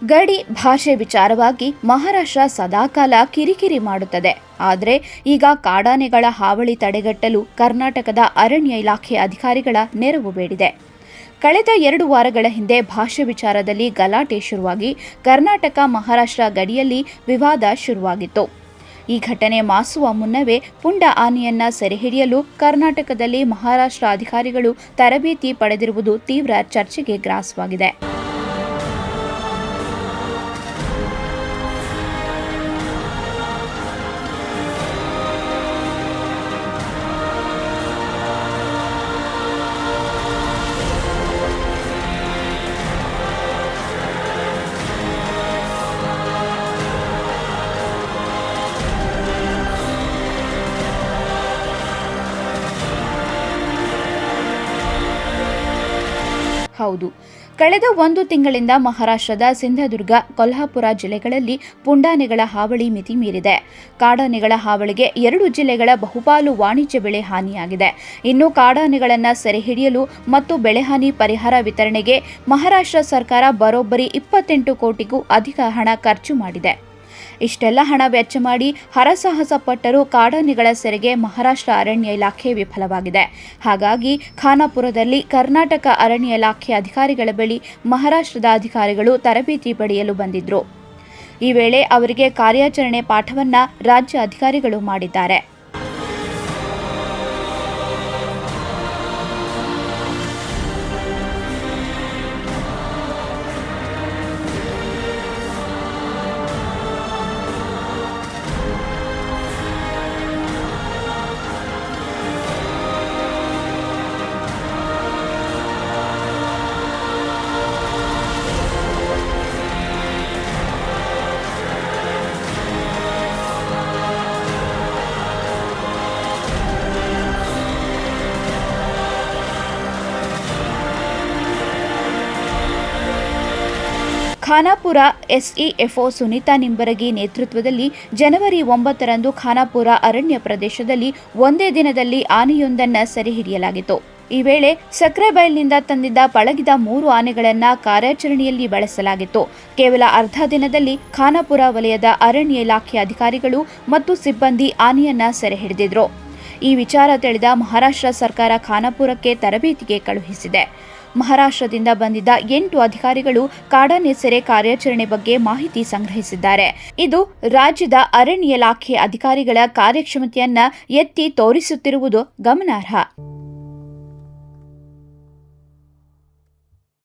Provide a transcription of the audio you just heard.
ಗಡಿ ಭಾಷೆ ವಿಚಾರವಾಗಿ ಮಹಾರಾಷ್ಟ್ರ ಸದಾಕಾಲ ಕಿರಿಕಿರಿ ಮಾಡುತ್ತದೆ. ಆದರೆ ಈಗ ಕಾಡಾನೆಗಳ ಹಾವಳಿ ತಡೆಗಟ್ಟಲು ಕರ್ನಾಟಕದ ಅರಣ್ಯ ಇಲಾಖೆ ಅಧಿಕಾರಿಗಳ ನೆರವು ಬೇಡಿದೆ. ಕಳೆದ 2 ವಾರಗಳ ಹಿಂದೆ ಭಾಷೆ ವಿಚಾರದಲ್ಲಿ ಗಲಾಟೆ ಶುರುವಾಗಿ ಕರ್ನಾಟಕ ಮಹಾರಾಷ್ಟ್ರ ಗಡಿಯಲ್ಲಿ ವಿವಾದ ಶುರುವಾಗಿತ್ತು. ಈ ಘಟನೆ ಮಾಸುವ ಮುನ್ನವೇ ಪುಂಡ ಆನೆಯನ್ನ ಸೆರೆಹಿಡಿಯಲು ಕರ್ನಾಟಕದಲ್ಲಿ ಮಹಾರಾಷ್ಟ್ರ ಅಧಿಕಾರಿಗಳು ತರಬೇತಿ ಪಡೆದಿರುವುದು ತೀವ್ರ ಚರ್ಚೆಗೆ ಗ್ರಾಸವಾಗಿದೆ. ಹೌದು, ಕಳೆದ 1 ತಿಂಗಳಿಂದ ಮಹಾರಾಷ್ಟ್ರದ ಸಿಂಧದುರ್ಗ, ಕೊಲ್ಹಾಪುರ ಜಿಲ್ಲೆಗಳಲ್ಲಿ ಪುಂಡಾನೆಗಳ ಹಾವಳಿ ಮಿತಿ ಮೀರಿದೆ. ಕಾಡಾನೆಗಳ ಹಾವಳಿಗೆ 2 ಜಿಲ್ಲೆಗಳ ಬಹುಪಾಲು ವಾಣಿಜ್ಯ ಬೆಳೆ ಹಾನಿಯಾಗಿದೆ. ಇನ್ನು ಕಾಡಾನೆಗಳನ್ನು ಸೆರೆಹಿಡಿಯಲು ಮತ್ತು ಬೆಳೆಹಾನಿ ಪರಿಹಾರ ವಿತರಣೆಗೆ ಮಹಾರಾಷ್ಟ್ರ ಸರ್ಕಾರ ಬರೋಬ್ಬರಿ 28 ಕೋಟಿಗೂ ಅಧಿಕ ಹಣ ಖರ್ಚು ಮಾಡಿದೆ. ಇಷ್ಟೆಲ್ಲ ಹಣ ವೆಚ್ಚ ಮಾಡಿ ಹರಸಾಹಸ ಪಟ್ಟರೂ ಕಾಡಾನೆಗಳ ಸೆರೆಗೆ ಮಹಾರಾಷ್ಟ್ರ ಅರಣ್ಯ ಇಲಾಖೆ ವಿಫಲವಾಗಿದೆ. ಹಾಗಾಗಿ ಖಾನಾಪುರದಲ್ಲಿ ಕರ್ನಾಟಕ ಅರಣ್ಯ ಇಲಾಖೆ ಅಧಿಕಾರಿಗಳ ಬಳಿ ಮಹಾರಾಷ್ಟ್ರದ ಅಧಿಕಾರಿಗಳು ತರಬೇತಿ ಪಡೆಯಲು ಬಂದಿದ್ರು. ಈ ವೇಳೆ ಅವರಿಗೆ ಕಾರ್ಯಾಚರಣೆ ಪಾಠವನ್ನ ರಾಜ್ಯ ಅಧಿಕಾರಿಗಳು ಮಾಡಿದ್ದಾರೆ. ಖಾನಾಪುರ ಎಸ್ಇಎಫ್ಒ ಸುನೀತಾ ನಿಂಬರಗಿ ನೇತೃತ್ವದಲ್ಲಿ ಜನವರಿ 9ರಂದು ಖಾನಾಪುರ ಅರಣ್ಯ ಪ್ರದೇಶದಲ್ಲಿ ಒಂದೇ ದಿನದಲ್ಲಿ ಆನೆಯೊಂದನ್ನು ಸೆರೆ ಹಿಡಿಯಲಾಗಿತ್ತು. ಈ ವೇಳೆ ಸಕ್ರೆಬೈಲ್ನಿಂದ ತಂದಿದ್ದ ಪಳಗಿದ 3 ಆನೆಗಳನ್ನು ಕಾರ್ಯಾಚರಣೆಯಲ್ಲಿ ಬಳಸಲಾಗಿತ್ತು. ಕೇವಲ ಅರ್ಧ ದಿನದಲ್ಲಿ ಖಾನಾಪುರ ವಲಯದ ಅರಣ್ಯ ಇಲಾಖೆ ಅಧಿಕಾರಿಗಳು ಮತ್ತು ಸಿಬ್ಬಂದಿ ಆನೆಯನ್ನ ಸೆರೆ ಹಿಡಿದಿದ್ರು. ಈ ವಿಚಾರ ತಿಳಿದ ಮಹಾರಾಷ್ಟ್ರ ಸರ್ಕಾರ ಖಾನಾಪುರಕ್ಕೆ ತರಬೇತಿಗೆ ಕಳುಹಿಸಿದೆ. ಮಹಾರಾಷ್ಟ್ರದಿಂದ ಬಂದಿದ್ದ 8 ಅಧಿಕಾರಿಗಳು ಕಾಡಾನೆ ಸೆರೆ ಕಾರ್ಯಾಚರಣೆ ಬಗ್ಗೆ ಮಾಹಿತಿ ಸಂಗ್ರಹಿಸಿದ್ದಾರೆ. ಇದು ರಾಜ್ಯದ ಅರಣ್ಯ ಇಲಾಖೆ ಅಧಿಕಾರಿಗಳ ಕಾರ್ಯಕ್ಷಮತೆಯನ್ನ ಎತ್ತಿ ತೋರಿಸುತ್ತಿರುವುದು ಗಮನಾರ್ಹ.